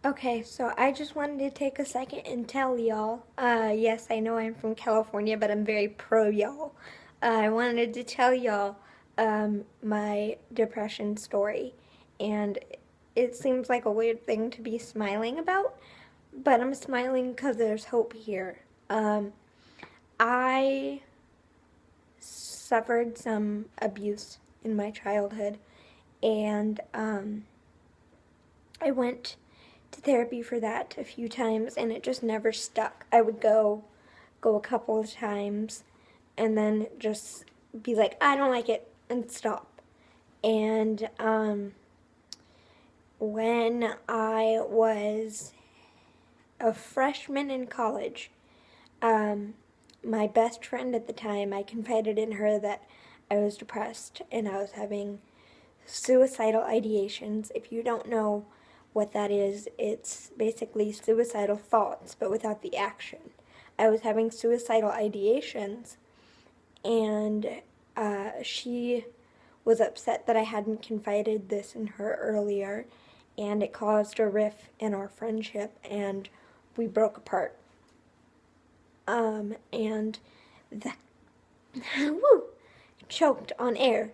Okay, so I just wanted to take a second and tell y'all, yes, I know I'm from California, but I'm very pro y'all. I wanted to tell y'all my depression story, and it seems like a weird thing to be smiling about, but I'm smiling because there's hope here. I suffered some abuse in my childhood, and I went to therapy for that a few times, and it just never stuck. I would go a couple of times and then just be like, I don't like it, and stop. And when I was a freshman in college, my best friend at the time, I confided in her that I was depressed and I was having suicidal ideations. If you don't know what that is, it's basically suicidal thoughts, but without the action. I was having suicidal ideations, and she was upset that I hadn't confided this in her earlier, and it caused a rift in our friendship, and we broke apart. And that, woo, choked on air.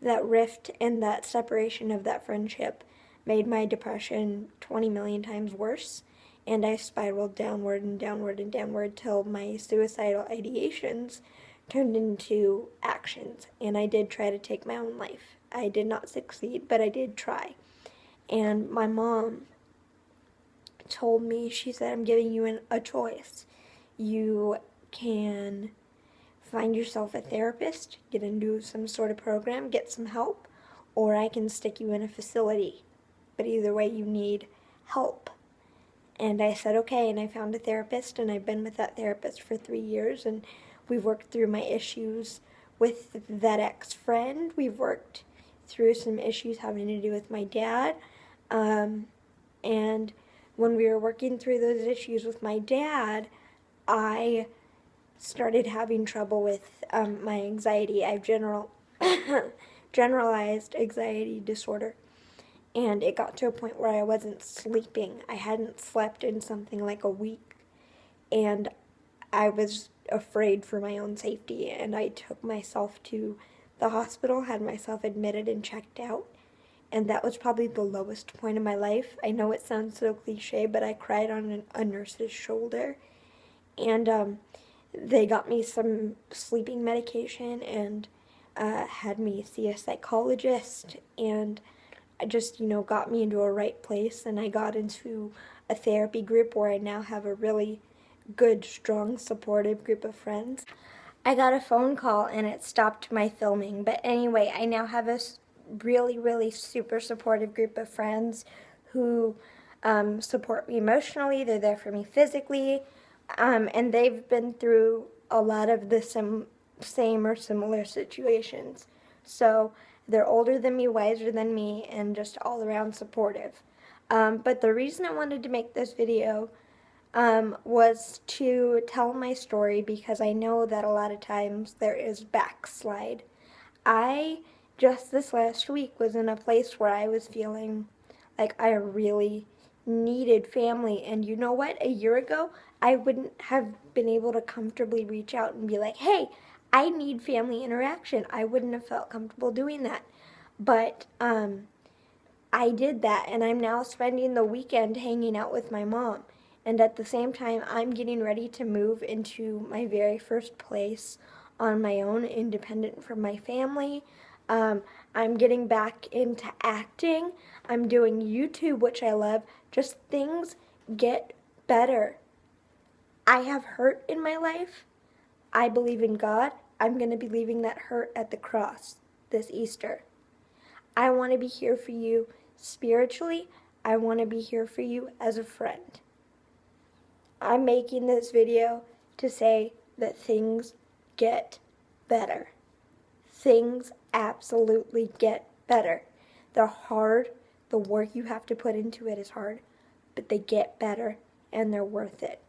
That rift and that separation of that friendship made my depression 20 million times worse, and I spiraled downward and downward and downward till my suicidal ideations turned into actions, and I did try to take my own life. I did not succeed, but I did try. And my mom told me, she said, I'm giving you a choice. You can find yourself a therapist, get into some sort of program, get some help, or I can stick you in a facility. But either way, you need help. And I said, okay, and I found a therapist, and I've been with that therapist for 3 years, and we've worked through my issues with that ex-friend. We've worked through some issues having to do with my dad. And when we were working through those issues with my dad, I started having trouble with my anxiety. I have generalized anxiety disorder, and it got to a point where I wasn't sleeping. I hadn't slept in something like a week, and I was afraid for my own safety, and I took myself to the hospital, had myself admitted and checked out, and that was probably the lowest point in my life. I know it sounds so cliche, but I cried on a nurse's shoulder, and they got me some sleeping medication and had me see a psychologist, and just, got me into a right place, and I got into a therapy group where I now have a really good, strong, supportive group of friends. I got a phone call and it stopped my filming, but anyway, I now have a really, really super supportive group of friends who support me emotionally. They're there for me physically, and they've been through a lot of the same or similar situations. So they're older than me, wiser than me, and just all around supportive. But the reason I wanted to make this video was to tell my story, because I know that a lot of times there is backslide. I just this last week was in a place where I was feeling like I really needed family, and you know what? A year ago, I wouldn't have been able to comfortably reach out and be like, hey, I need family interaction. I wouldn't have felt comfortable doing that. But I did that, and I'm now spending the weekend hanging out with my mom. And at the same time, I'm getting ready to move into my very first place on my own, independent from my family. I'm getting back into acting. I'm doing YouTube, which I love. Just things get better. I have hurt in my life. I believe in God. I'm going to be leaving that hurt at the cross this Easter. I want to be here for you spiritually. I want to be here for you as a friend. I'm making this video to say that things get better. Things absolutely get better. They're hard. The work you have to put into it is hard, but they get better and they're worth it.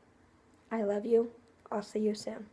I love you. I'll see you soon.